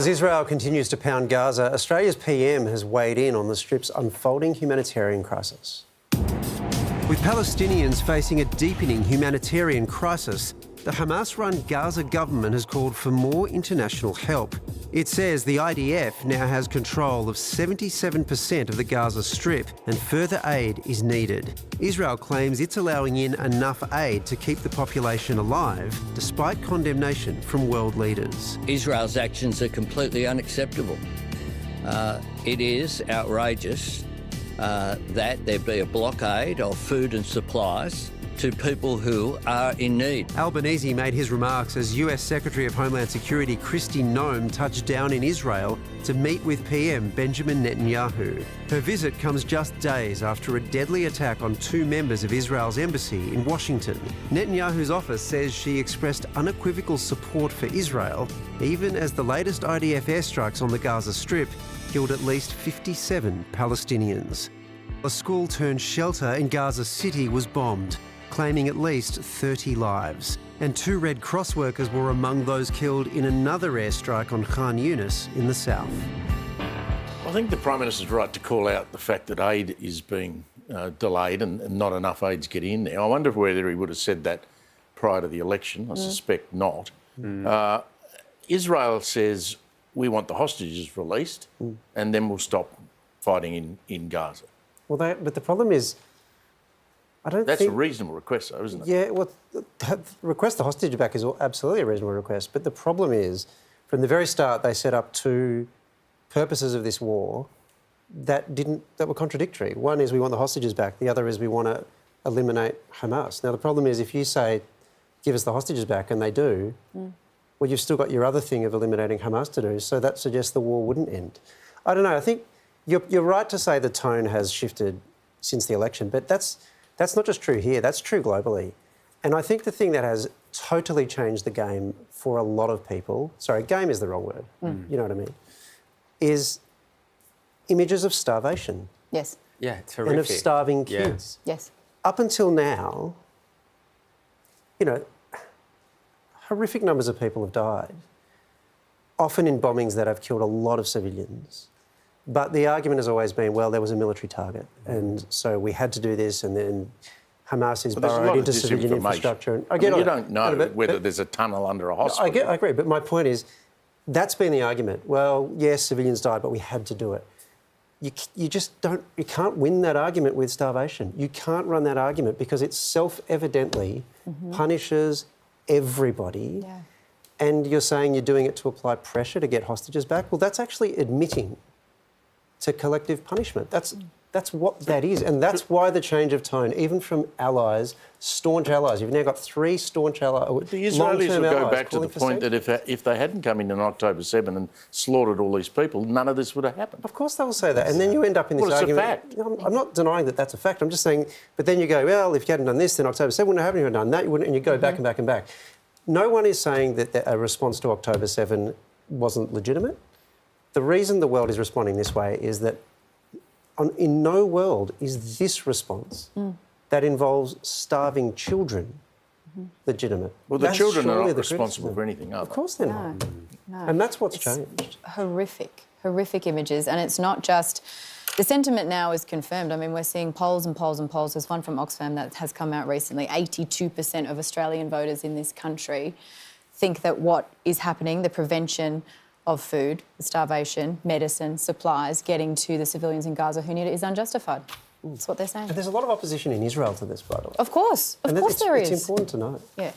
As Israel continues to pound Gaza, Australia's PM has weighed in on the Strip's unfolding humanitarian crisis. With Palestinians facing a deepening humanitarian crisis, the Hamas-run Gaza government has called for more international help. It says the IDF now has control of 77% of the Gaza Strip and further aid is needed. Israel claims it's allowing in enough aid to keep the population alive, despite condemnation from world leaders. Israel's actions are completely unacceptable. It is outrageous that there be a blockade of food and supplies to people who are in need. Albanese made his remarks as US Secretary of Homeland Security Kristi Noem touched down in Israel to meet with PM Benjamin Netanyahu. Her visit comes just days after a deadly attack on two members of Israel's embassy in Washington. Netanyahu's office says she expressed unequivocal support for Israel, even as the latest IDF airstrikes on the Gaza Strip killed at least 57 Palestinians. A school turned shelter in Gaza City was bombed, claiming at least 30 lives. And two Red Cross workers were among those killed in another airstrike on Khan Yunis in the south. I think the Prime Minister's right to call out the fact that aid is being delayed and not enough aid's getting in there. I wonder whether he would have said that prior to the election. I suspect not. Israel says, we want the hostages released and then we'll stop fighting in Gaza. Well, but the problem is, That's a reasonable request, though, isn't it? Yeah, well, request the hostage back is absolutely a reasonable request. But the problem is, from the very start, they set up two purposes of this war that were contradictory. One is we want the hostages back. The other is we want to eliminate Hamas. Now, the problem is if you say, give us the hostages back, and they do, well, you've still got your other thing of eliminating Hamas to do, so that suggests the war wouldn't end. I don't know. I think you're right to say the tone has shifted since the election, but that's not just true here, that's true globally. And I think the thing that has totally changed the game for a lot of people, sorry, game is the wrong word, you know what I mean, is images of starvation. Yes. Yeah, it's horrific. And of starving kids. Yeah. Yes. Up until now, you know, horrific numbers of people have died, often in bombings that have killed a lot of civilians. But the argument has always been, well, there was a military target, and so we had to do this, and then Hamas is burrowed into civilian infrastructure. And you don't know whether there's a tunnel under a hospital. I agree, but my point is, that's been the argument. Well, yes, civilians died, but we had to do it. You just don't, you can't win that argument with starvation. You can't run that argument because it self-evidently punishes everybody. Yeah. And you're saying you're doing it to apply pressure to get hostages back. Well, that's actually admitting to collective punishment. That's what that is. And that's why the change of tone, even from allies, staunch allies. You've now got three staunch allies. The Israelis will go back to the point that if they hadn't come in on October 7 and slaughtered all these people, none of this would have happened. Of course they will say that. And then you end up in this argument. It's a fact. You know, I'm not denying that that's a fact. I'm just saying, but then you go, well, if you hadn't done this, then October 7 wouldn't have happened. If you hadn't done that, you wouldn't, and you go back and back and back. No one is saying that a response to October 7 wasn't legitimate. The reason the world is responding this way is that in no world is this response that involves starving children legitimate. Well, the children are not responsible for anything, are they? Of course they're not. No. And that's what's changed. Horrific images. And it's not just... The sentiment now is confirmed. I mean, we're seeing polls and polls and polls. There's one from Oxfam that has come out recently. 82% of Australian voters in this country think that what is happening, the prevention of food, starvation, medicine, supplies, getting to the civilians in Gaza who need it is unjustified. That's what they're saying. And there's a lot of opposition in Israel to this, by the way. Of course there is. It's important to know. Yeah.